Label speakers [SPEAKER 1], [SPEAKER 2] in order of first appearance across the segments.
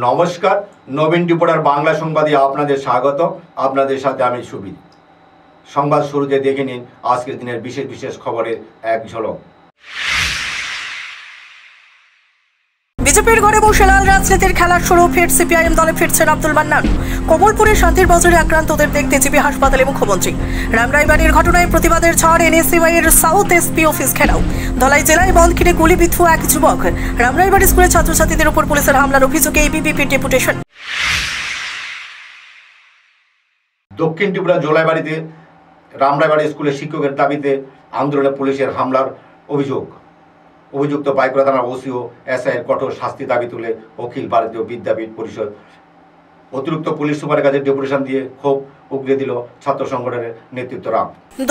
[SPEAKER 1] নমস্কার, নবীন রিপোর্টার বাংলা সংবাদে আপনাদের স্বাগত। আপনাদের সাথে আমি সুবীর। সংবাদ শুরুতে দেখে নিন আজকের দিনের বিশেষ বিশেষ খবরের এক ঝলক।
[SPEAKER 2] বিজেপির ঘরে বসে লাল রাজনীতির খেলা শুরু। ফের সিপিআইএম দলে ফিরছেন আব্দুল মান্নান। কমলপুরে শান্তির বাজারে আক্রান্তদের দেখতে জিবি হাসপাতালে মুখ্যমন্ত্রী। রামরাইবাড়ির ঘটনায় প্রতিবাদের ঝড়। এনএসইউআই এর সাউথ এসপি অফিস ঘেরাও। ধলাই জেলায় বন্ধ ঘিরে গুলিবিদ্ধ এক যুবক। রামরাইবাড়ি স্কুলের ছাত্রছাত্রীদের উপর পুলিশের হামলার অভিযোগে এবিভিপির ডেপুটেশন।
[SPEAKER 1] দক্ষিণ ত্রিপুরা জোলাইবাড়িতে রামরাইবাড়ি স্কুলের শিক্ষকের দাবিতে আন্দোলনে পুলিশের হামলার অভিযুক্ত পাইকড়া থানার ওসি ও এসআইয়ের কঠোর শাস্তি দাবি তুলে অখিল ভারতীয় বিদ্যাপীঠ পরিষদ অতিরিক্ত পুলিশ সুপারের কাছে ডেপুটেশন দিয়ে ক্ষোভ উগরে দিল ছাত্র সংগঠনের নেতৃত্বরা।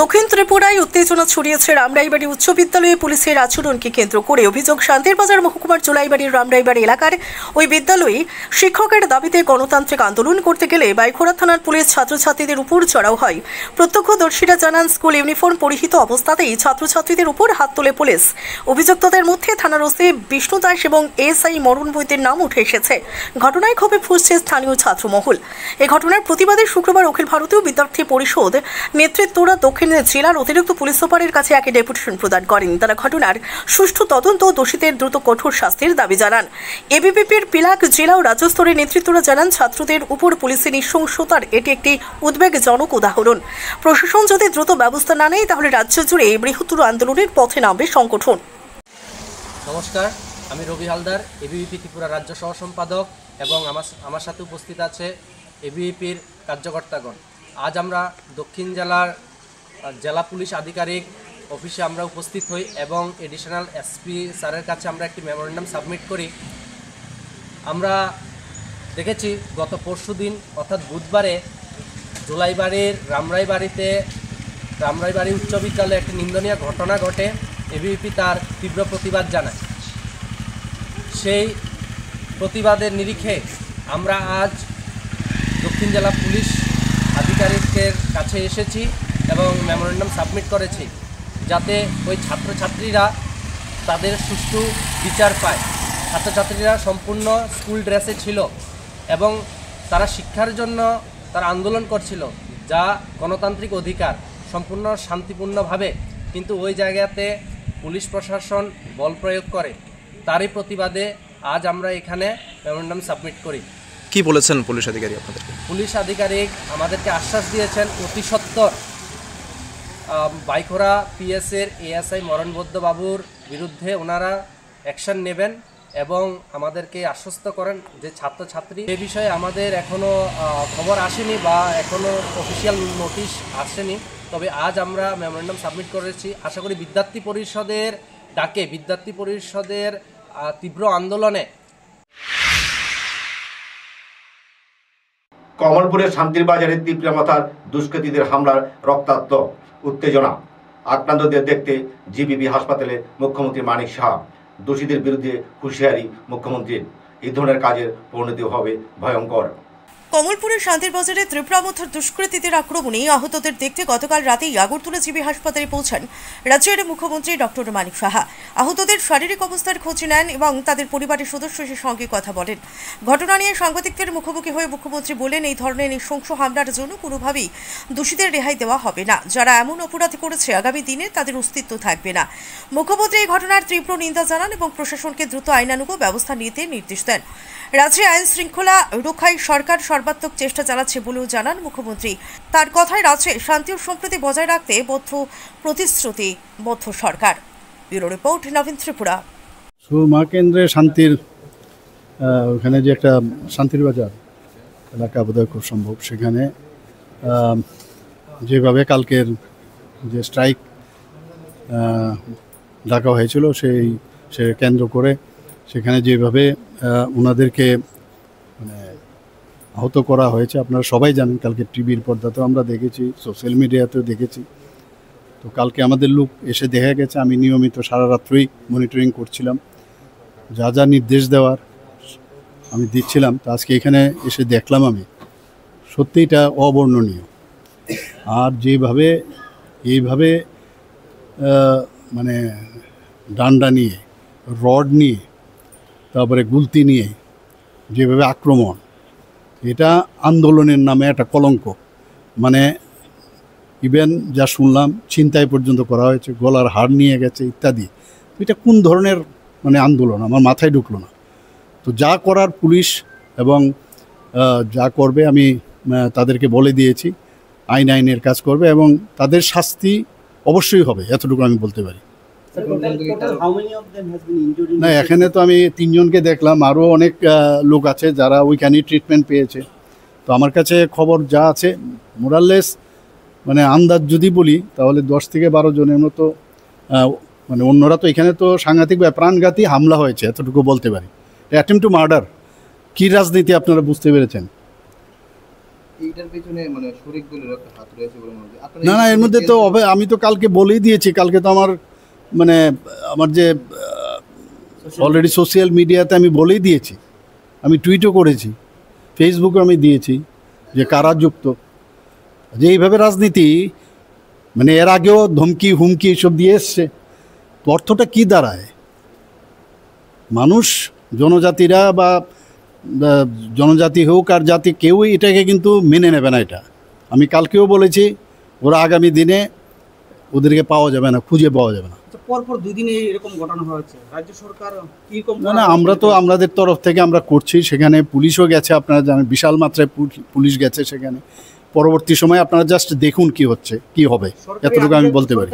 [SPEAKER 1] দক্ষিণ
[SPEAKER 2] ত্রিপুরায় উত্তেজনা ছড়িয়েছে রামরাইবাড়ি উচ্চ বিদ্যালয়ে পুলিশের আচরণকে কেন্দ্র করে। অভিযোগ, শান্তির বাজার মহকুমার জোলাইবাড়ির রামরাইবাড়ি এলাকার ওই বিদ্যালয়ে শিক্ষকের দাবিতে গণতান্ত্রিক আন্দোলন করতে গেলে বাইখোড়া থানার পুলিশ ছাত্রছাত্রীদের উপর চড়াও হয়। প্রত্যক্ষদর্শীরা জানান, স্কুল ইউনিফর্ম পরিহিত অবস্থাতেই ছাত্রছাত্রীদের উপর হাত তোলে পুলিশ। অভিযুক্তদের মধ্যে থানার ওসি বিষ্ণু দাস এবং এসআই মরণ বৈদ্যের নাম উঠে এসেছে। ঘটনায় ক্ষোভে ফুঁসছে স্থানীয় ছাত্রমহল। এই ঘটনার প্রতিবাদে শুক্রবার অখিল ভারতীয় বিদ্যার্থী পরিষদ নেতৃত্বরা দক্ষিণ জেলার অতিরিক্ত পুলিশ সুপারের কাছে এক ডেপুটেশন প্রদান করেন। তারা ঘটনার সুষ্ঠু তদন্ত ও দোষীদের দ্রুত কঠোর শাস্তির দাবি জানান। এবিভিপির পিলাক জেলা ও রাজ্য স্তরের নেতৃত্বরা জানান, ছাত্রদের উপর পুলিশের নৃশংসতার এটি একটি উদ্বেগজনক উদাহরণ। প্রশাসন যদি দ্রুত ব্যবস্থা না নেয় তাহলে রাজ্য জুড়ে বৃহত্তর আন্দোলনের পথে নামবে সংগঠন।
[SPEAKER 3] নমস্কার, আমি রবি হালদার, এবিভিপি ত্রিপুরা রাজ্য সহ সম্পাদক, এবং আমার সাথে উপস্থিত আছে এবিভিপির কার্যকর্তাগণ। আজ আমরা দক্ষিণ জেলার জেলা পুলিশ আধিকারিক অফিসে আমরা উপস্থিত হই এবং এডিশনাল এসপি স্যারের কাছে আমরা একটি মেমোরেন্ডাম সাবমিট করি। আমরা দেখেছি গত পরশুদিন অর্থাৎ বুধবারে জোলাইবাড়ির রামরাইবাড়ি উচ্চ বিদ্যালয়ে একটি নিন্দনীয় ঘটনা ঘটে। এবিভিপি তার তীব্র প্রতিবাদ জানায়। সেই প্রতিবাদের নিরিখে আমরা আজ দক্ষিণ জেলা পুলিশ আধিকারিকের কাছে এসেছি এবং মেমোরেন্ডাম সাবমিট করেছি, যাতে ওই ছাত্রছাত্রীরা তাদের সুষ্ঠু বিচার পায়। ছাত্রছাত্রীরা সম্পূর্ণ স্কুল ড্রেসে ছিল এবং তারা শিক্ষার জন্য তারা আন্দোলন করছিল, যা গণতান্ত্রিক অধিকার, সম্পূর্ণ শান্তিপূর্ণভাবে। কিন্তু ওই জায়গাতে পুলিশ প্রশাসন বল প্রয়োগ করে। তারই প্রতিবাদে আজ আমরা এখানে মেমোরেন্ডাম সাবমিট করি।
[SPEAKER 4] কি বলেছেন পুলিশ আধিকারিক আপনাদেরকে?
[SPEAKER 3] পুলিশ আধিকারিক আমাদেরকে আশ্বাস দিয়েছেন অতি সত্বর বাইখোড়া পিএসের এএসআই মরণবদ্ধ বাবুর বিরুদ্ধে ওনারা অ্যাকশন নেবেন এবং আমাদেরকে আশ্বস্ত করেন যে ছাত্রছাত্রী এ বিষয়ে আমাদের এখনও খবর আসেনি বা এখনও অফিসিয়াল নোটিশ আসেনি। তবে আজ আমরা মেমোরেন্ডাম সাবমিট করেছি। আশা করি বিদ্যার্থী পরিষদের ডাকে, বিদ্যার্থী পরিষদের তীব্র আন্দোলনে
[SPEAKER 1] কমলপুরের শান্তির বাজারে তীব্রমাত্রার দুষ্কৃতীদের হামলার রক্তাক্ত উত্তেজনা। আক্রান্তদের দেখতে জিবিবি হাসপাতালে মুখ্যমন্ত্রী মানিক সাহা। দোষীদের বিরুদ্ধে হুঁশিয়ারি মুখ্যমন্ত্রীর। এই ধরনের কাজের পরিণতি হবে ভয়ঙ্কর।
[SPEAKER 2] কমলপুরের শান্তির বাজারে ত্রিপুরামথার দুষ্কৃতীদের আক্রমণে আহতদের দেখতে গতকাল রাতেই আগরতলা জিবি হাসপাতালে পৌঁছান রাজ্যের মুখ্যমন্ত্রী ডক্টর মানিক সাহা। আহতদের শারীরিক অবস্থার খোঁজ নেন এবং তাদের পরিবারের সদস্যদের সঙ্গে কথা বলেন। ঘটনা নিয়ে সাংবাদিকদের মুখোমুখি হয়ে মুখ্যমন্ত্রী বলেন, এই ধরনের নৃশংস হামলার জন্য কোনোভাবেই দোষীদের রেহাই দেওয়া হবে না। যারা এমন অপরাধ করেছে আগামী দিনে তাদের অস্তিত্ব থাকবে না। মুখ্যমন্ত্রী এই ঘটনার তীব্র নিন্দা জানান এবং প্রশাসনকে দ্রুত আইনানুগ ব্যবস্থা নিতে নির্দেশ দেন। রাজ্যে আইন শৃঙ্খলা রক্ষায় সরকার সর্বাত্মক চেষ্টা চালাচ্ছে বলেও জানান মুখ্যমন্ত্রী। তার কথায় রাজ্যে শান্তি ও সম্প্রীতি বজায় রাখতে প্রতিশ্রুতিবদ্ধ সরকার। ব্যুরো রিপোর্ট, নবীন ত্রিপুরা।
[SPEAKER 5] মা কেন্দ্রে শান্তির ওখানে যে একটা শান্তির বাজার এলাকা বোধহয় খুব সম্ভব, সেখানে যেভাবে কালকের যে স্ট্রাইক ডাকা হয়েছিল সে কেন্দ্র করে সেখানে যেভাবে ওনাদেরকে মানে আহত করা হয়েছে আপনারা সবাই জানেন। কালকে টিভির পর্দাতেও আমরা দেখেছি, সোশ্যাল মিডিয়াতেও দেখেছি। তো কালকে আমাদের লোক এসে দেখা গেছে, আমি নিয়মিত সারা রাত্রই মনিটরিং করছিলাম, যা যা নির্দেশ দেওয়ার আমি দিচ্ছিলাম। তো আজকে এখানে এসে দেখলাম আমি, সত্যি এটা অবর্ণনীয়। আর এইভাবে মানে ডান্ডা নিয়ে, রড নিয়ে, তারপরে গুলতি নিয়ে যেভাবে আক্রমণ, এটা আন্দোলনের নামে একটা কলঙ্ক। মানে ইভেন যা শুনলাম ছিনতাই পর্যন্ত করা হয়েছে, গলার হাড় নিয়ে গেছে ইত্যাদি। এটা কোন ধরনের মানে আন্দোলন আমার মাথায় ঢুকলো না। তো যা করার পুলিশ এবং যা করবে আমি তাদেরকে বলে দিয়েছি, আইনের কাজ করবে এবং তাদের শাস্তি অবশ্যই হবে, এতটুকু আমি বলতে পারি। না, এখানে তো আমি 3 জনকে দেখলাম, আরও অনেক লোক আছে যারা ওইখানেই ট্রিটমেন্ট পেয়েছে। তো আমার কাছে খবর যা আছে মোরাললেস মানে আন্দাজ যদি বলি তাহলে 10 থেকে 12 জনের মতো, মানে অন্যরা তো এখানে তো সাংঘাতিক প্রাণঘাতী হামলা হয়েছে, এতটুকু বলতে পারি। Attempt to murder. কী রাজনীতি আপনারা বুঝতে পেরেছেন? না না, এর মধ্যে তো আমি তো কালকে বলেই দিয়েছি। কালকে তো আমার যে অলরেডি সোশ্যাল মিডিয়াতে আমি বলেই দিয়েছি, আমি টুইটও করেছি, ফেসবুকে আমি দিয়েছি যে কারা যুক্ত। যে এইভাবে রাজনীতি মানে এর আগেও ধমকি হুমকি এসব দিয়ে এসছে, তো অর্থটা কী দাঁড়ায়? মানুষ জনজাতিরা বা জনজাতি হোক আর জাতি কেউই এটাকে কিন্তু মেনে নেবে না। এটা আমি কালকেও বলেছি, ওরা আগামী দিনে ওদেরকে পাওয়া যাবে না, খুঁজে পাওয়া যাবে না।
[SPEAKER 6] পরপর 2 দিনে এরকম ঘটনা হয়েছে, রাজ্য সরকার কিরকম?
[SPEAKER 5] না, আমরা তো আমাদের তরফ থেকে আমরা করছি, সেখানে পুলিশও গেছে, আপনারা জানেন বিশাল মাত্রায় পুলিশ গেছে সেখানে। পরবর্তী সময় আপনারা জাস্ট দেখুন কি হচ্ছে, কি হবে, এতটুকু আমি বলতে পারি।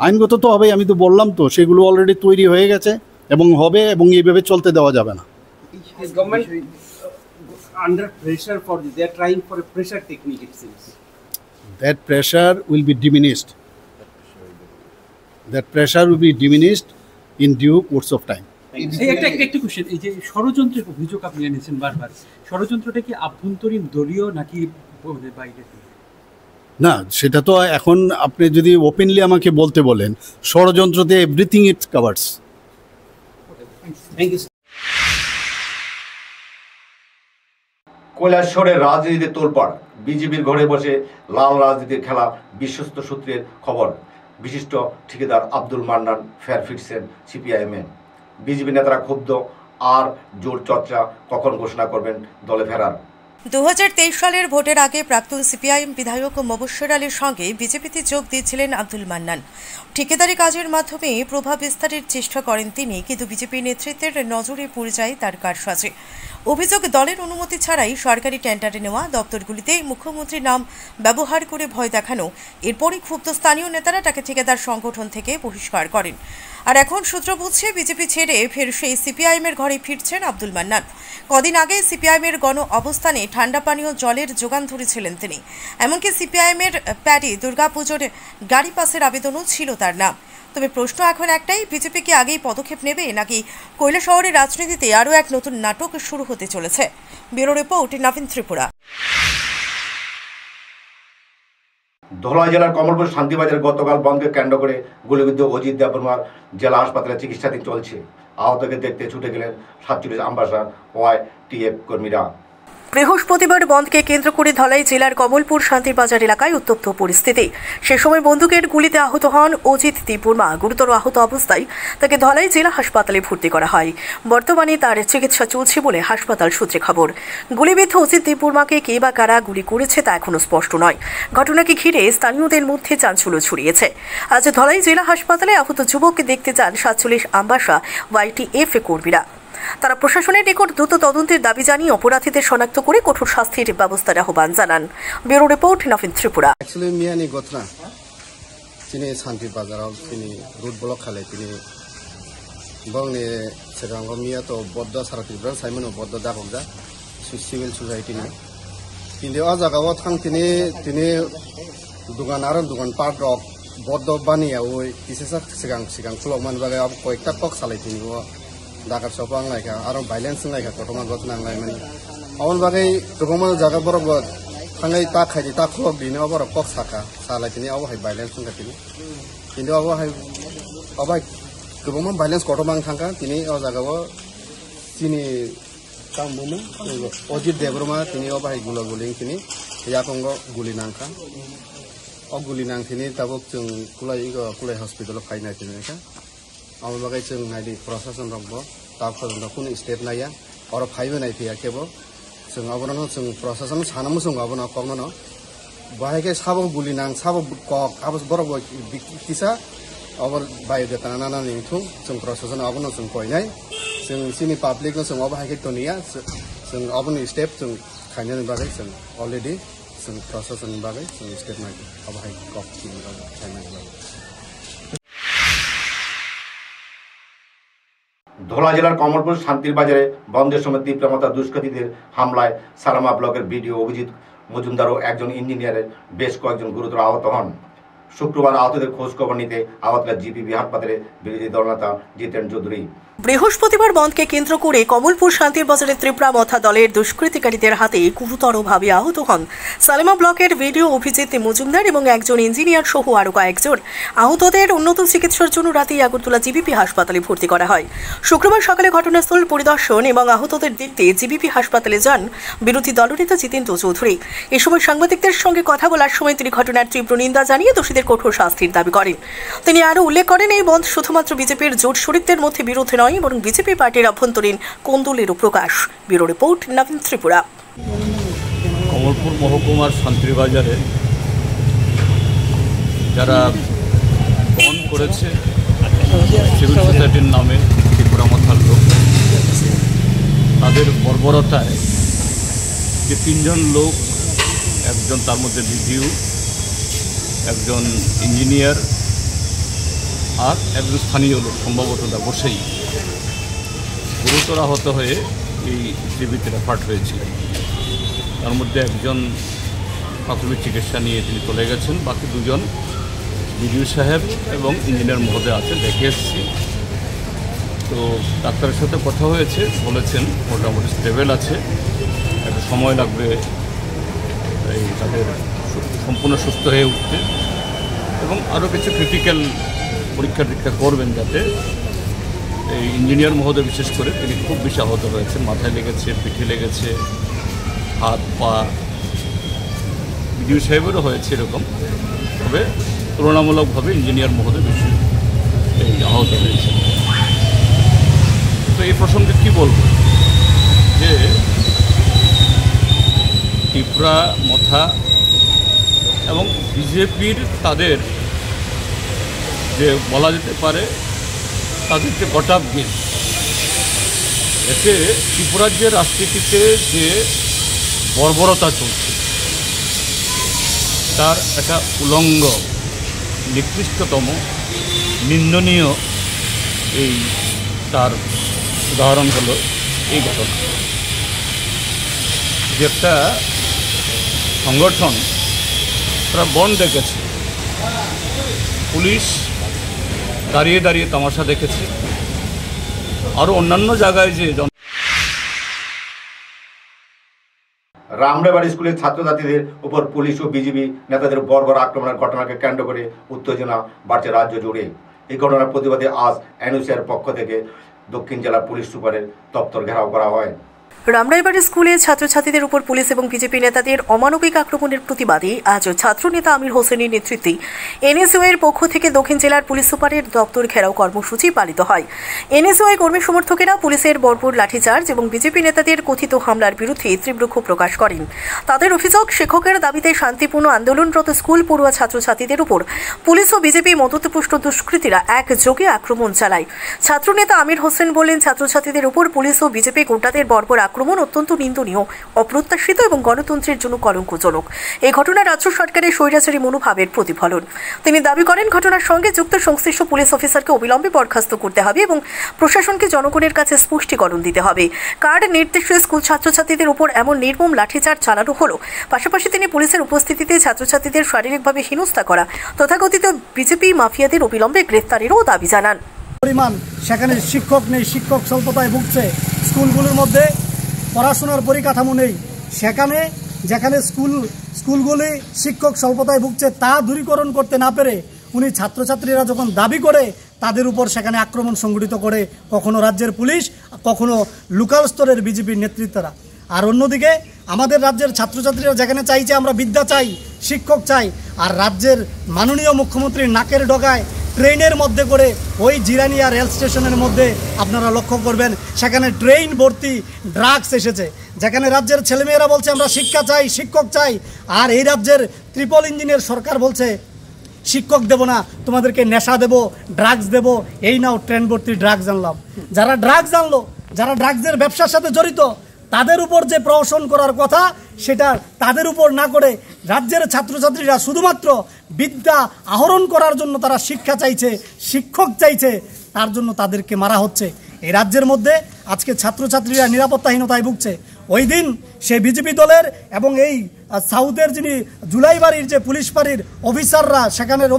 [SPEAKER 5] আইনগত তো হবে, আমি তো বললাম তো, সেগুলো অলরেডি তৈরি হয়ে গেছে এবং হবে, এবং এইভাবে চলতে দেওয়া যাবে না। That pressure will be diminished. That pressure will be diminished in due course of time.
[SPEAKER 6] একটা কোশ্চেন, এই যে ষড়যন্ত্রের অভিযোগ আপনি এনেছেন বারবার, ষড়যন্ত্রটা কি আভ্যন্তরীণ দলীয় নাকি বাইরে?
[SPEAKER 5] না, সেটা তো এখন আপনি যদি ওপেনলি আমাকে বলতে বলেন, ষড়যন্ত্রতে everything it covers.
[SPEAKER 6] Thank you.
[SPEAKER 1] কৈলাসহরের রাজনীতিতে তোলপাড়, বিজেপির ঘরে বসে লাল রাজনীতির খেলা, বিশ্বস্ত সূত্রের খবর। বিশিষ্ট ঠিকাদার আব্দুল মান্নান ফের ফিরছেন সিপিআইএমে। বিজেপি নেতারা ক্ষুব্ধ, আর জোর চর্চা কখন ঘোষণা করবেন দলে ফেরার।
[SPEAKER 2] 2023 সালের ভোটের আগে প্রাক্তন সিপিআইএম বিধায়ক মবস্বর আলীর সঙ্গে বিজেপিতে যোগ দিয়েছিলেন আব্দুল মান্নান। ঠিকাদারি কাজের মাধ্যমে প্রভাব বিস্তারের চেষ্টা করেন তিনি, কিন্তু বিজেপি নেতৃত্বের নজরে পড়ে যায় তার কারসাজি। অভিযোগ, দলের অনুমতি ছাড়াই সরকারি টেন্ডারে নেওয়া দপ্তরগুলিতে মুখ্যমন্ত্রীর নাম ব্যবহার করে ভয় দেখানো। এরপরই ক্ষুব্ধ স্থানীয় নেতারা তাকে ঠিকাদার সংগঠন থেকে বহিষ্কার করেন। আর এখন সূত্র বুঝছে, বিজেপি ছেড়ে ফের সেই সিপিআইএমের ঘরে ফিরছেন আব্দুল মান্নান। কদিন আগে সিপিআইএমের গণ অবস্থানে ঠান্ডা পানীয় জলের যোগান ধরেছিলেন তিনি। এমনকি সিপিআইএমের প্যাডে দুর্গাপুজোর গাড়ি পাসের আবেদনও ছিল তার নাম। তবে প্রশ্ন এখন একটাই, বিজেপি কি আগেই পদক্ষেপ নেবে, নাকি কৈলাসহরের রাজনীতিতে আরও এক নতুন নাটক শুরু হতে চলেছে? ব্যুরো রিপোর্ট, নবীন ত্রিপুরা।
[SPEAKER 1] ধলাই জেলার কমলপুর শান্তিবাজার গতকাল বন্ধকে কেন্দ্র করে গুলিবিদ্ধ অজিত দেববর্মার জেলা হাসপাতালে চিকিৎসাধীন চলছে। আহতকে দেখতে ছুটে গেলেন 47 আমবাসা ওয়াইটিএফ কর্মীরা।
[SPEAKER 2] বৃহস্পতিবার বন্ধকে কেন্দ্র করে ধলাই জেলার কমলপুর শান্তিবাজার এলাকায় উত্তপ্ত পরিস্থিতি। সে সময় বন্দুকের গুলিতে আহত হন অজিত দেববর্মা। গুরুতর আহত অবস্থায় তাকে ধলাই জেলা হাসপাতালে ভর্তি করা হয়। বর্তমানে তার চিকিৎসা চলছে বলে হাসপাতাল সূত্রে খবর। গুলিবিদ্ধ অজিত দেববর্মাকে কে বা কারা গুলি করেছে তা এখনো স্পষ্ট নয়। ঘটনাকে ঘিরে স্থানীয়দের মধ্যে চাঞ্চল্য ছড়িয়েছে। আজ ধলাই জেলা হাসপাতালে আহত যুবককে দেখতে যান 47 আমবাসা ওয়াইটিএফ কর্মীরা। তারা প্রশাসনের নিকট দ্রুত তদন্তের দাবি জানিয়ে অপরাধীদের শনাক্ত করে কঠোর শাস্তির ব্যবস্থার আহ্বান জানান। ব্যুরো রিপোর্ট, নবীন ত্রিপুরা।
[SPEAKER 7] एक्चुअली मियानी गथना तिनी शांति बाजाराव तिनी रुट ब्लक खाले तिनी बंगनि सिगांग मिया तो Badda सारातिब्रा Simon Badda दागजा civil society नि तिनी आ जागाव थां तिनी दुकान आरो दुकान पार्ट रक बद्दा बानिया ओइ इसेसा सिगां खुलमान बागे अब कयटा टक सालाय तिनी डाकार सपा आंलायखा आरो भाइलेन्स आंलायखा घटना घटना आंलाय माने अन बागे गोबां जागा बरग थांनाय ता खायदि ता खुलक दिनो बरग कक साखा सालाय तिनी अब हाय भाइलेन्स संगा तिनी किन्तु अब हाय गोबां भाइलेन्स घटना थांखा तिनी अ जागाव तिनी तांबुमु अजित देबरमा तिनी अब हाय गुलिं तिनी याकंग गुलि नांखा अ गुलि नांथिनि ताबक जों कुलाय हस्पिटालाव फायनाय तिनिखा আমার বাগাই जों नायदि प्रशासन रंबो ता पର୍ଯ୍यন্ত কোনো स्टेप नाया और फाइबो नायफैयाखैबो जों अबनो जों प्रशासन सानामो जों अबनो कमनो बाहायके साबो बुलिनां साबो कक आबस बरब किसा अबर बायोडाटा नाना निथु जों प्रशासन अबनो जों कयनाय जों सिनि पाब्लिक जों अबाहायके तनिया जों अबनो स्टेप जों खायनानि बागै जों अलरेडी जों प्रशासन बागै जों स्टेप नाय अबाहाय कक खायनानि बागै
[SPEAKER 1] ধোলা জেলার কমলপুর শান্তির বাজারে বন্ধের সময় তীব্রমাত্রা দুষ্কৃতীদের হামলায় সালামা ব্লকের বিডিও অভিজিৎ মজুমদার ও একজন ইঞ্জিনিয়ারের বেশ কয়েকজন গুরুতর আহত হন। শুক্রবার আহতদের খোঁজ খবর নিতে আগরতলা জিবিপি হাসপাতালে বিরোধী দলনেতা জিতেন চৌধুরী।
[SPEAKER 2] বৃহস্পতিবার বন্ধকে কেন্দ্র করে কমলপুর শান্তির বাজারে ত্রিপুরা মথা দলের দুষ্কৃতিকারীদের হাতে গুরুতরভাবে আহত হন সালেমা ব্লকের ভিডিও অভিজিৎ মজুমদার এবং একজন ইঞ্জিনিয়ার সহ আরও কয়েকজন। আহতদের উন্নত চিকিৎসার জন্য রাতেই আগরতলা জিবিপি হাসপাতালে ভর্তি করা হয়। শুক্রবার সকালে ঘটনাস্থল পরিদর্শন এবং আহতদের দেখতে জিবিপি হাসপাতালে যান বিরোধী দলনেতা জিতেন্দ্র চৌধুরী। এ সময় সাংবাদিকদের সঙ্গে কথা বলার সময় তিনি ঘটনার তীব্র নিন্দা জানিয়ে দোষীদের কঠোর শাস্তির দাবি করেন। তিনি আরও উল্লেখ করেন, এই বন্ধ শুধুমাত্র বিজেপির জোট শরিকদের মধ্যে বিরোধ নয়, বরং বিজেপি পার্টির অভ্যন্তরীণ কোন্দলেরও প্রকাশ। ব্যুরো রিপোর্ট, নবীন ত্রিপুরা।
[SPEAKER 8] কমলপুর মহকুমার শান্তিবাজারে যারা বন্ধ করেছে সিভিল সোসাইটির নামে ত্রিপুরা মথার লোক, তাদের বর্বরতায় যে তিনজন লোক, একজন তার মধ্যে বিডিও, একজন ইঞ্জিনিয়ার আর একজন স্থানীয় লোক, সম্ভবত ব্যবসায়ী, গুরুতর আহত হয়ে এই জিবিতে রেফার্ড হয়েছিল। তার মধ্যে একজন প্রাথমিক চিকিৎসা নিয়ে তিনি চলে গেছেন, বাকি দুজন বিডিও সাহেব এবং ইঞ্জিনিয়ার মহোদয় আছেন, দেখে এসেছি। তো ডাক্তারের সাথে কথা হয়েছে, বলেছেন মোটামুটি স্টেবল আছে, একটা সময় লাগবে এই তাদের সম্পূর্ণ সুস্থ হয়ে উঠতে, এবং আরও কিছু ক্রিটিক্যাল পরীক্ষা টরীক্ষা করবেন, যাতে এই ইঞ্জিনিয়ার মহোদয় বিশেষ করে তিনি খুব বেশি আহত হয়েছেন, মাথায় লেগেছে, পিঠে লেগেছে, হাত পা। বিডিও সাহেবেরও হয়েছে এরকম, তবে তুলনামূলকভাবে ইঞ্জিনিয়ার মহোদয় বেশি এই আহত হয়েছে। তো এই প্রসঙ্গে কী বলব, যে ত্রিপুরা মথা এবং বিজেপির তাদের যে বলা যেতে পারে তাদের যে গটাপ গেম, এতে ত্রিপুরার যে রাজনীতিতে যে বর্বরতা চলছে তার একটা উলঙ্গ, নিকৃষ্টতম, নিন্দনীয় এই তার উদাহরণ হলো এই ঘটনা। যে একটা সংগঠন তারা বন্ধ ডেকেছে, পুলিশ দাঁড়িয়ে দাঁড়িয়ে তামাশা দেখেছে, আরও অন্যান্য জায়গায় যে
[SPEAKER 1] রামরাইবাড়ি স্কুলের ছাত্রছাত্রীদের উপর পুলিশ ও বিজেপি নেতাদের বর্বর আক্রমণের ঘটনাকে কেন্দ্র করে উত্তেজনা বাড়ছে রাজ্য জুড়ে। এই ঘটনার প্রতিবাদে আজ এনইউসিআর পক্ষ থেকে দক্ষিণ জেলার পুলিশ সুপারের দপ্তর ঘেরাও করা হয়।
[SPEAKER 2] রামরাইবাড়ি স্কুলে ছাত্রছাত্রীদের উপর পুলিশ এবং বিজেপি নেতাদের অমানবিক আক্রমণের প্রতিবাদে আজ ছাত্রনেতা আমির হোসেনের নেতৃত্বে এনএসইউআইয়ের পক্ষ থেকে দক্ষিণ জেলার পুলিশ সুপারের দপ্তর ঘেরাও কর্মসূচি পালিত হয়। এনএসইউআই কর্মী সমর্থকেরা পুলিশের বর্বর লাঠিচার্জ এবং বিজেপি নেতাদের কথিত হামলার বিরুদ্ধে তীব্র ক্ষোভ প্রকাশ করেন। তাদের অভিযোগ, শিক্ষকের দাবিতে শান্তিপূর্ণ আন্দোলনরত স্কুল পড়ুয়া ছাত্রছাত্রীদের উপর পুলিশ ও বিজেপি মদতপুষ্ট দুষ্কৃতীরা একযোগে আক্রমণ চালায়। ছাত্রনেতা আমির হোসেন বলেন, ছাত্রছাত্রীদের উপর পুলিশ ও বিজেপি গুন্ডাদের বর্বর আক্রমণ অত্যন্ত নিন্দনীয়, অপ্রত্যাশিত এবং গণতন্ত্রের জন্য কলঙ্কজনক। এই ঘটনা রাজ্য সরকারের স্বৈরাচারী মনোভাবের প্রতিফলন। তিনি দাবি করেন, ঘটনার সঙ্গে যুক্ত সংশ্লিষ্ট পুলিশ অফিসারকে অবিলম্বে বরখাস্ত করতে হবে এবং প্রশাসনকে জনগণের কাছে স্পষ্টীকরণ দিতে হবে। কার নির্দেশে স্কুল ছাত্রছাত্রীদের উপর এমন নির্মম লাঠিচার্জ চালানো হলো। পাশাপাশি তিনি পুলিশের উপস্থিতিতে ছাত্রছাত্রীদের শারীরিকভাবে হেনস্থা করা তথাকথিত বিজেপি মাফিয়াদের অবিলম্বে গ্রেফতারেরও দাবি জানান।
[SPEAKER 9] পরিমাণ সেখানে শিক্ষক নেই, শিক্ষক স্বল্পতায় ভুগছে, স্কুলগুলোর মধ্যে পড়াশোনার পরিকাঠামো নেই, সেখানে যেখানে স্কুলগুলি শিক্ষক স্বল্পতায় ভুগছে তা দূরীকরণ করতে না পেরে উনি ছাত্রছাত্রীরা যখন দাবি করে তাদের উপর সেখানে আক্রমণ সংঘটিত করে, কখনো রাজ্যের পুলিশ, কখনো লোকাল স্তরের বিজেপির নেতৃত্বরা। আর অন্যদিকে আমাদের রাজ্যের ছাত্রছাত্রীরা যেখানে চাইছে আমরা বিদ্যা চাই, শিক্ষক চাই, আর রাজ্যের মাননীয় মুখ্যমন্ত্রীর নাকের ডগায় ট্রেনের মধ্যে করে ওই জিরানিয়া রেল স্টেশনের মধ্যে আপনারা লক্ষ্য করবেন সেখানে ট্রেন ভর্তি ড্রাগস এসেছে, যেখানে রাজ্যের ছেলেমেয়েরা বলছে আমরা শিক্ষা চাই, শিক্ষক চাই, আর এই রাজ্যের ট্রিপল ইঞ্জিনের সরকার বলছে শিক্ষক দেব না, তোমাদেরকে নেশা দেব, ড্রাগস দেব, এই নাও ট্রেন ভর্তি ড্রাগস আনলাম। যারা ড্রাগস আনলো, যারা ড্রাগসের ব্যবসার সাথে জড়িত, তাদের উপর যে প্রহসন করার কথা সেটা তাদের উপর না করে রাজ্যের ছাত্রছাত্রীরা শুধুমাত্র বিদ্যা আহরণ করার জন্য তারা শিক্ষা চাইছে, শিক্ষক চাইছে, তার জন্য তাদেরকে মারা হচ্ছে। এই রাজ্যের মধ্যে আজকে ছাত্রছাত্রীরা নিরাপত্তাহীনতায় ভুগছে। ওই দিন সে বিজেপি দলের এবং এই সাউথের যিনি জুলাইবাড়ির যে পুলিশ ফাঁড়ির অফিসাররা, সেখানের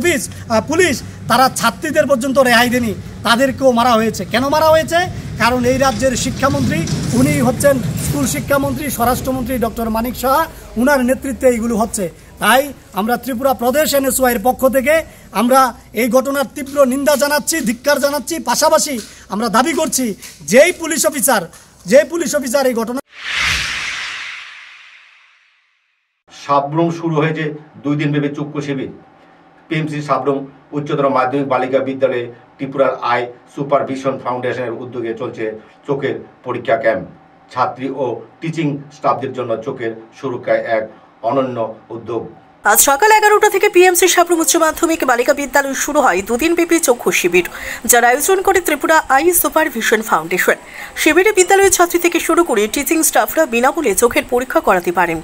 [SPEAKER 9] পুলিশ, তারা ছাত্রীদের পর্যন্ত রেহাই দেনি, তাদেরকেও মারা হয়েছে। কেন মারা হয়েছে? কারণ এই রাজ্যের শিক্ষামন্ত্রী, উনি হচ্ছেন স্কুল শিক্ষামন্ত্রী, স্বরাষ্ট্রমন্ত্রী ডক্টর মানিক সাহা, উনার নেতৃত্বে এইগুলো হচ্ছে। তাই আমরা ত্রিপুরা প্রদেশ এনএসওয়াইয়ের পক্ষ থেকে আমরা এই ঘটনার তীব্র নিন্দা জানাচ্ছি, ধিক্কার জানাচ্ছি। পাশাপাশি আমরা দাবি করছি যেই পুলিশ অফিসার এই ঘটনা।
[SPEAKER 1] সাবরুম শুরু হয়েছে 2 দিন ব্যাপী চক্ষু শিবির। পিএমসি সাবরুম উচ্চতর মাধ্যমিক বালিকা বিদ্যালয়ে ত্রিপুরার আই সুপারভিশন ফাউন্ডেশনের উদ্যোগে চলছে চোখের পরীক্ষা ক্যাম্প। ছাত্রী ও টিচিং স্টাফদের জন্য চোখের সুরক্ষায় এক অনন্য উদ্যোগ।
[SPEAKER 2] আজ সকাল 11টা থেকে পিএমসি সাবরুম উচ্চ মাধ্যমিক বালিকা বিদ্যালয় শুরু হয় 2 দিন ব্যাপী চক্ষু শিবির, যার আয়োজন করে ত্রিপুরা আই সুপারভিশন ফাউন্ডেশন। শিবিরে বিদ্যালয়ের ছাত্রী থেকে শুরু করে টিচিং স্টাফরা বিনামূল্যে চোখের পরীক্ষা করাতে পারেন।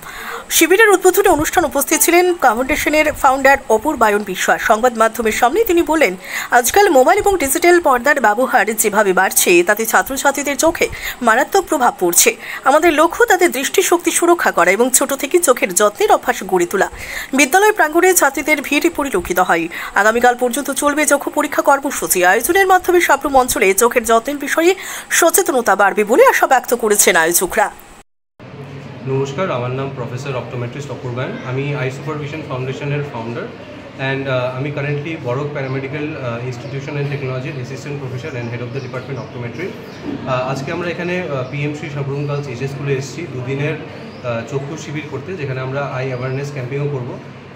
[SPEAKER 2] শিবিরের উদ্বোধনী অনুষ্ঠান উপস্থিত ছিলেন ফাউন্ডেশনের ফাউন্ডার অপূর্বায়ন বিশ্বাস। সংবাদ মাধ্যমের সামনে তিনি বলেন, আজকাল মোবাইল এবং ডিজিটাল পর্দার ব্যবহার যেভাবে বাড়ছে তাতে ছাত্রছাত্রীদের চোখে মারাত্মক প্রভাব পড়ছে। আমাদের লক্ষ্য তাদের দৃষ্টিশক্তি সুরক্ষা করা এবং ছোট থেকে চোখের যত্নের অভ্যাস গড়ে তোলা। বিদ্যালয় প্রাঙ্গণে ছাত্রীদের ভিড় পরিলক্ষিত হয়। আগামীকাল পর্যন্ত চলবে চক্ষু পরীক্ষা কর্মসূচি। আয়োজনের মাধ্যমে সাবরুম অঞ্চলে চোখের যত্নের বিষয়ে সচেতনতা বাড়বে বলে আশা ব্যক্ত করেছেন আয়োজকরা।
[SPEAKER 10] নমস্কার, আমার নাম প্রফেসর অপটোমেট্রিস্ট অপূর্বায়ন। আমি আই সুপারভিশন ফাউন্ডেশনের ফাউন্ডার অ্যান্ড আমি currently Borok paramedical institution and টেকনোলজির assistant professor and head of the department optometry. আজকে আমরা এখানে পিএমসি সাবরুম গার্লস এইচএস স্কুলে এসেছি 2 দিনের চক্ষু শিবির করতে, যেখানে আমরা আই অ্যাওয়ারনেস ক্যাম্পেইনও করব।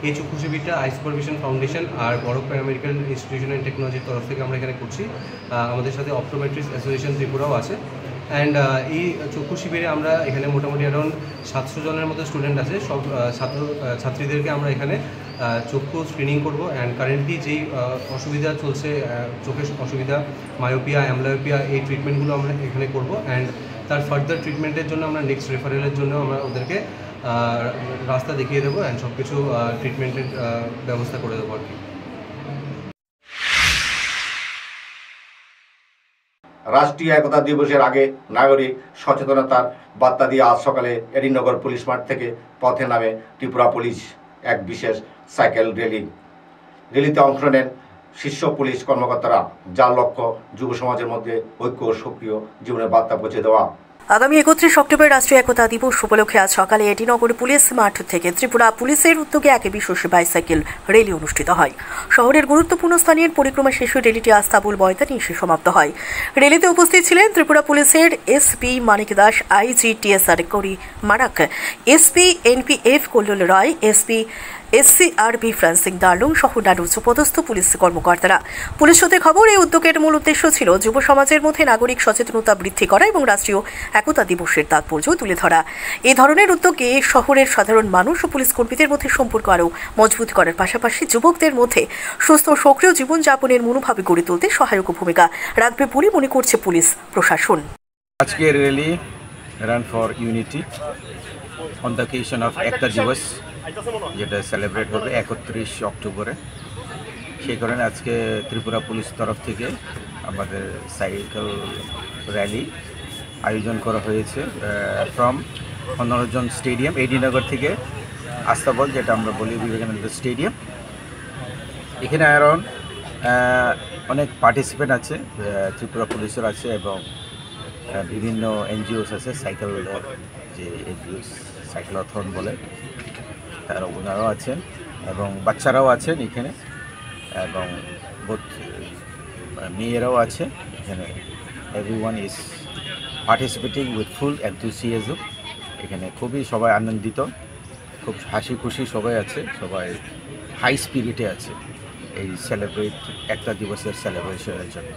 [SPEAKER 10] এই চক্ষু শিবিরটা আই সুপারভিশন ফাউন্ডেশন আর বড়ক প্যারামেডিক্যাল ইনস্টিটিউশন অ্যান্ড টেকনোলজির তরফ থেকে আমরা এখানে করছি। আমাদের সাথে অপটোমেট্রিস্ট অ্যাসোসিয়েশন ত্রিপুরাও আছে। অ্যান্ড এই চক্ষু শিবিরে আমরা এখানে মোটামুটি অ্যারাউন্ড 700 জনের মতো স্টুডেন্ট আছে। সব ছাত্রীদেরকে আমরা এখানে চক্ষু স্ক্রিনিং করব। অ্যান্ড কারেন্টলি যেই অসুবিধা চলছে, চোখের অসুবিধা, মায়োপিয়া, অ্যামব্লায়োপিয়া, এই ট্রিটমেন্টগুলো আমরা এখানে করব। অ্যান্ড তার ফার্দার ট্রিটমেন্টের জন্য আমরা নেক্সট রেফারেলের জন্য আমরা ওদেরকে রাস্তা দেখিয়ে দেবো অ্যান্ড সব কিছু ট্রিটমেন্টের ব্যবস্থা করে দেবো আর কি।
[SPEAKER 1] রাষ্ট্রীয় একতা দিবসের আগে নাগরিক সচেতনতার বার্তা দিয়ে আজ সকালে এডিনগর পুলিশ মাঠ থেকে পথে নামে ত্রিপুরা পুলিশ এক বিশেষ সাইকেল র্যালিতে অংশ নেন শীর্ষ পুলিশ কর্মকর্তারা, যার লক্ষ্য যুব সমাজের মধ্যে ঐক্য ও সক্রিয় জীবনের বার্তা পৌঁছে দেওয়া।
[SPEAKER 2] আগামী 31 অক্টোবর রাষ্ট্রীয় একতা দিবস উপলক্ষে আজ সকালে এডিনগর পুলিশ মাঠ থেকে ত্রিপুরা পুলিশের উদ্যোগে এক বিশেষ বাইসাইকেল র্যালি অনুষ্ঠিত হয়। শহরের গুরুত্বপূর্ণ স্থানীয় পরিক্রমা শেষে র্যালিটি আস্তাবল ময়দানে এসে সমাপ্ত হয়। র্যালিতে উপস্থিত ছিলেন ত্রিপুরা পুলিশের এসপি মানিক দাস, আইজি টিএসআর করি মারাক, এসপি এনপিএফ কল্লোল রায়, এসপি এসসিআরবি ফ্রান্সিং দার্লুং সহ নানা উচ্চপদস্থ পুলিশ কর্মকর্তারা। পুলিশ সূত্রে খবর, এই উদ্যোগের মূল উদ্দেশ্য ছিল যুব সমাজের মধ্যে নাগরিক সচেতনতা বৃদ্ধি করা এবং রাষ্ট্রীয় একতা দিবসের তাৎপর্য তুলে ধরা। এই ধরনের উদ্যোগে শহরের সাধারণ মানুষ ও পুলিশ কর্মীদের মধ্যে সম্পর্ক আরও মজবুত করার পাশাপাশি যুবকদের মধ্যে সুস্থ ও সক্রিয় জীবনযাপনের মনোভাব গড়ে তুলতে সহায়ক ভূমিকা রাখবে বলে মনে করছে পুলিশ প্রশাসন।
[SPEAKER 11] আজকের rally run for unity on the occasion of Ekta Diwas, যেটা সেলিব্রেট হবে 31 অক্টোবরে। সেই কারণে আজকে ত্রিপুরা পুলিশ তরফ থেকে আমাদের সাইকেল র্যালি আয়োজন করা হয়েছে ফ্রম মনোরঞ্জন স্টেডিয়াম, এডিনগর থেকে আস্তাবল, যেটা আমরা বলি বিবেকানন্দ স্টেডিয়াম। এখানে অ্যারাউন্ড অনেক পার্টিসিপেন্ট আছে, ত্রিপুরা পুলিশের আছে এবং বিভিন্ন এনজিওস আছে, সাইকেল যে এনজিওস সাইকেলথন বলে, তারা ওনারাও আছেন এবং বাচ্চারাও আছেন এখানে, এবং মেয়েরাও আছে এখানে। Everyone is participating with full enthusiasm. এখানে খুবই সবাই আনন্দিত, খুব হাসি খুশি সবাই আছে, সবাই হাই স্পিরিটে আছে। এই একতা দিবসের সেলিব্রেশনের জন্য।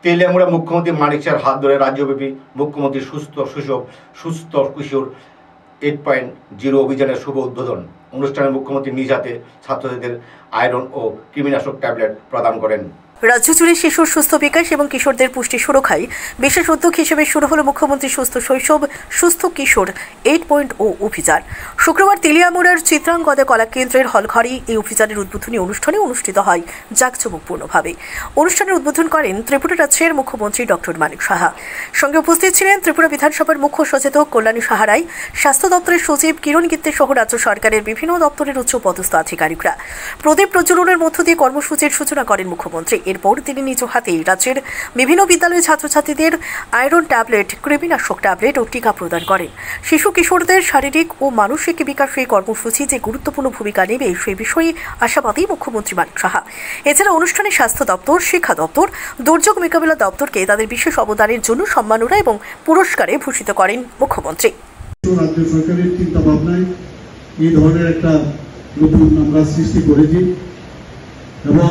[SPEAKER 1] তেলিয়ামুড়া মুখ্যমন্ত্রী মানিক শাহর হাত ধরে রাজ্যব্যাপী মুখ্যমন্ত্রী সুস্থ কিশোর 8.0 অভিযানের শুভ উদ্বোধন। অনুষ্ঠানে মুখ্যমন্ত্রী নিজ হাতে ছাত্রছাত্রীদের আয়রন ও কৃমিনাশক ট্যাবলেট প্রদান করেন।
[SPEAKER 2] রাজ্য জুড়ে শিশুর সুস্থ বিকাশ এবং কিশোরদের পুষ্টি সুরক্ষায় বিশেষ উদ্যোগ হিসেবে শুরু হল মুখ্যমন্ত্রী সুস্থ শৈশব সুস্থ কিশোর 8.0 অভিযান। শুক্রবার তেলিয়ামুড়ার চিত্রাঙ্গদা কলা কেন্দ্রের হলঘরে এই অভিযানের উদ্বোধনী অনুষ্ঠানে অনুষ্ঠিত হয় জাঁকজমকপূর্ণভাবে। অনুষ্ঠানের উদ্বোধন করেন ত্রিপুরা রাজ্যের মুখ্যমন্ত্রী ডক্টর মানিক সাহা। সঙ্গে উপস্থিত ছিলেন ত্রিপুরা বিধানসভার মুখ্য সচেতক কল্যাণী সাহারাই, স্বাস্থ্য দপ্তরের সচিব কিরণ গিত্তে সহ রাজ্য সরকারের বিভিন্ন দপ্তরের উচ্চ পদস্থ আধিকারিকরা। প্রদীপ প্রজ্বলনের মধ্য দিয়ে কর্মসূচির সূচনা করেন মুখ্যমন্ত্রী। এরপর তিনি নিজ হাতে রাজ্যের বিভিন্ন বিদ্যালয়ের ছাত্রছাত্রীদের আয়রন ট্যাবলেট, কৃমিনাশক ট্যাবলেট ও টিকা প্রদান করেন। শিশু কিশোরদের শারীরিক ও মানসিক বিকাশে এই কর্মসূচি যে গুরুত্বপূর্ণ ভূমিকা নেবে সেই বিষয়ে আশাবাদী মুখ্যমন্ত্রী মানিক সাহা। এছাড়া অনুষ্ঠানে স্বাস্থ্য দপ্তর, শিক্ষা দপ্তর, দুর্যোগ মোকাবিলা দপ্তরকে তাদের বিশেষ অবদানের জন্য সম্মাননা এবং পুরস্কারে ভূষিত করেন মুখ্যমন্ত্রী।
[SPEAKER 5] রাজ্য সরকারের চিন্তা ভাবনায় এই ধরনের একটা নতুন আমরা সৃষ্টি করেছি এবং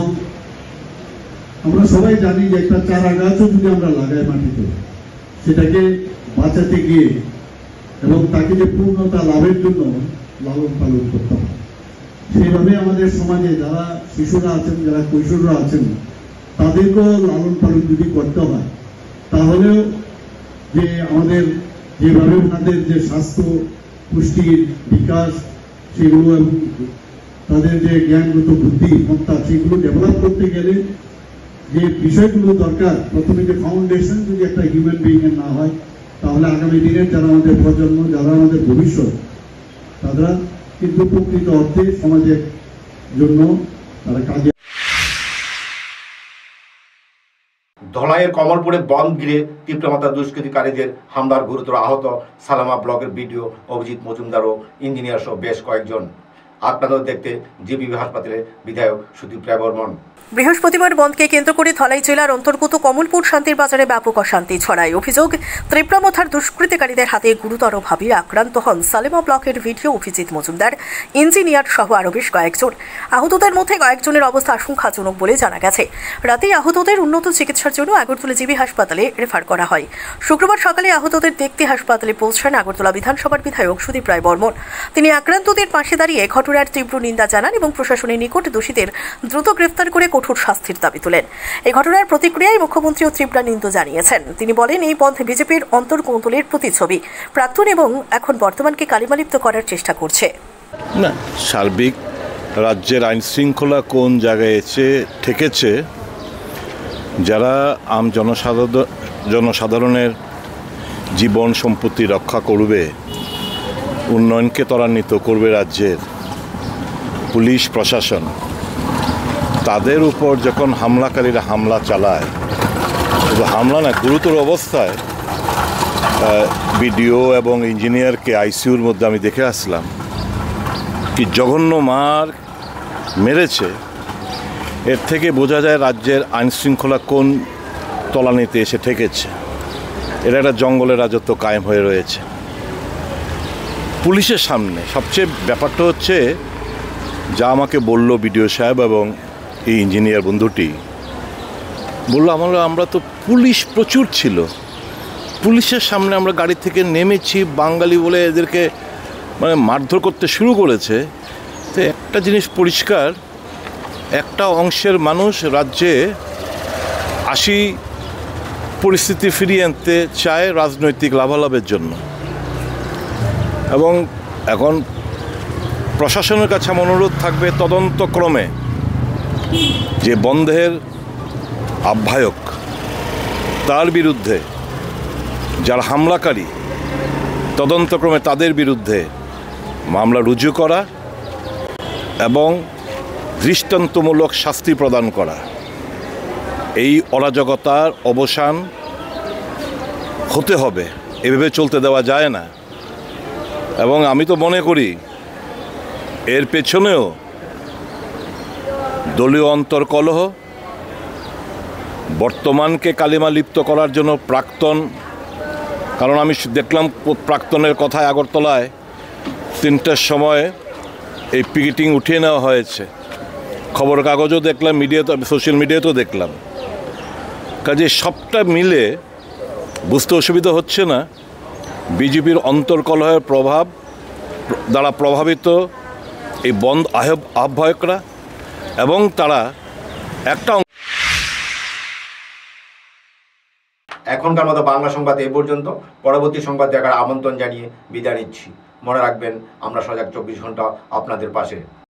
[SPEAKER 5] আমরা সবাই জানি যে একটা চারা গাছও যদি আমরা লাগাই মাটিতে, সেটাকে বাঁচাতে গিয়ে এবং তাকে যে পূর্ণতা লাভের জন্য লালন পালন করতে হবে। সেইভাবে আমাদের সমাজে যারা শিশুরা আছেন, যারা কৈশোররা আছেন, তাদেরকেও লালন পালন যদি করতে হয়, তাহলেও যে আমাদের যেভাবে ওনাদের যে স্বাস্থ্য পুষ্টির বিকাশ সেগুলো এবং তাদের যে জ্ঞানগত বুদ্ধিমত্তা সেগুলো ডেভেলপ করতে গেলে যে বিষয়গুলো দরকার, প্রথমে যে ফাউন্ডেশন যদি একটা হিউম্যান বিইং এর না হয়, তাহলে আগামী দিনের যারা আমাদের প্রজন্ম, যারা আমাদের ভবিষ্যৎ, তারা কিন্তু প্রকৃত অর্থে সমাজের জন্য তারা কাজে।
[SPEAKER 1] ধলাইয়ের কমলপুরে বন্ধ ঘিরে তীব্রমাত্রা দুষ্কৃতিকারীদের হামলার গুরুতর আহত সালামা ব্লকের বিডিও অভিজিৎ মজুমদার ও ইঞ্জিনিয়ার সহ বেশ কয়েকজন। আপনাদের দেখতে জিবিবি হাসপাতালে বিধায়ক সুদীপ রায় বর্মন।
[SPEAKER 2] বৃহস্পতিবার বন্ধকে কেন্দ্র করে ধলাই জেলার অন্তর্গত কমলপুর শান্তির বাজারে ব্যাপক অশান্তি ছড়ায়। অভিযোগ, ত্রিপুরামথার দুষ্কৃতিকারীদের হাতে গুরুতরভাবে আক্রান্ত হন সালেমা ব্লকের ভিডিও অভিজিৎ মজুমদার, ইঞ্জিনিয়ার সহ আরও বেশ কয়েকজন। আহতদের মধ্যে কয়েকজনের অবস্থা আশঙ্কাজনক বলে জানা গেছে। রাতেই আহতদের উন্নত চিকিৎসার জন্য আগরতলা জিবি হাসপাতালে রেফার করা হয়। শুক্রবার সকালে আহতদের দেখতে হাসপাতালে পৌঁছান আগরতলা বিধানসভার বিধায়ক সুদীপ রায় বর্মন। তিনি আক্রান্তদের পাশে দাঁড়িয়ে ঘটনার তীব্র নিন্দা জানান এবং প্রশাসনের নিকট দোষীদের দ্রুত গ্রেফতার করে কঠোর শাস্তির দাবি তোলেন। এই ঘটনার প্রতিক্রিয়ায় মুখ্যমন্ত্রীও তীব্র নিন্দা জানিয়েছেন। তিনি বলেন, এই বন্ধ বিজেপির অন্তর্কৌতলের প্রতিচ্ছবি, প্রাক্তন এবং এখন বর্তমানকে কালিমালিপ্ত করার চেষ্টা করছে।
[SPEAKER 12] না, সার্বিক রাজ্যের আইন শৃঙ্খলা কোন জায়গায় এসে ঠেকেছে, যারা আম জনসাধারণের জীবন সম্পত্তি রক্ষা করবে, উন্নয়নকে ত্বরান্বিত করবে রাজ্যের পুলিশ প্রশাসন, তাদের উপর যখন হামলাকারীরা হামলা চালায়, শুধু হামলা না, গুরুতর অবস্থায় বিডিও এবং ইঞ্জিনিয়ারকে আইসিইউর মধ্যে আমি দেখে আসলাম, কি জঘন্য মার মেরেছে। এর থেকে বোঝা যায় রাজ্যের আইন শৃঙ্খলা কোন তলানিতে এসে ঠেকেছে। এরা একটা জঙ্গলের রাজত্ব কায়েম হয়ে রয়েছে পুলিশের সামনে। সবচেয়ে ব্যাপারটা হচ্ছে, যা আমাকে বলল বিডিও সাহেব এবং এই ইঞ্জিনিয়ার বন্ধুটি, বললো আমরা তো পুলিশ প্রচুর ছিল, পুলিশের সামনে আমরা গাড়ি থেকে নেমেছি, বাঙালি বলে এদেরকে মানে মারধর করতে শুরু করেছে। তো একটা জিনিস পরিষ্কার, একটা অংশের মানুষ রাজ্যে পরিস্থিতি ফিরিয়ে আনতে চায় রাজনৈতিক লাভালাভের জন্য। এবং এখন প্রশাসনের কাছে আমার অনুরোধ থাকবে, তদন্তক্রমে যে বন্ধের আহ্বায়ক, তার বিরুদ্ধে যারা হামলাকারী, তদন্তক্রমে তাদের বিরুদ্ধে মামলা রুজু করা এবং দৃষ্টান্তমূলক শাস্তি প্রদান করা। এই অরাজকতার অবসান হতে হবে, এভাবে চলতে দেওয়া যায় না। এবং আমি তো মনে করি এর পেছনেও দলীয় অন্তর্কলহ, বর্তমানকে কালিমালিপ্ত করার জন্য প্রাক্তন, কারণ আমি দেখলাম প্রাক্তনের কথায় আগরতলায় 3টার সময় এই পিকেটিং উঠিয়ে নেওয়া হয়েছে। খবরের কাগজও দেখলাম, মিডিয়াতে, সোশ্যাল মিডিয়াতেও দেখলাম। কাজে সবটা মিলে বুঝতে অসুবিধা হচ্ছে না বিজেপির অন্তর্কলহের প্রভাব দ্বারা প্রভাবিত এই বন্ধ আহ্বায়করা, এবং তারা একটা
[SPEAKER 1] এখনকার মতো বাংলা সংবাদ এই পর্যন্ত। পরবর্তী সংবাদ দেখার আমন্ত্রণ জানিয়ে বিদায় নিচ্ছি। মনে রাখবেন, আমরা সজাগ 24 ঘন্টা আপনাদের পাশে।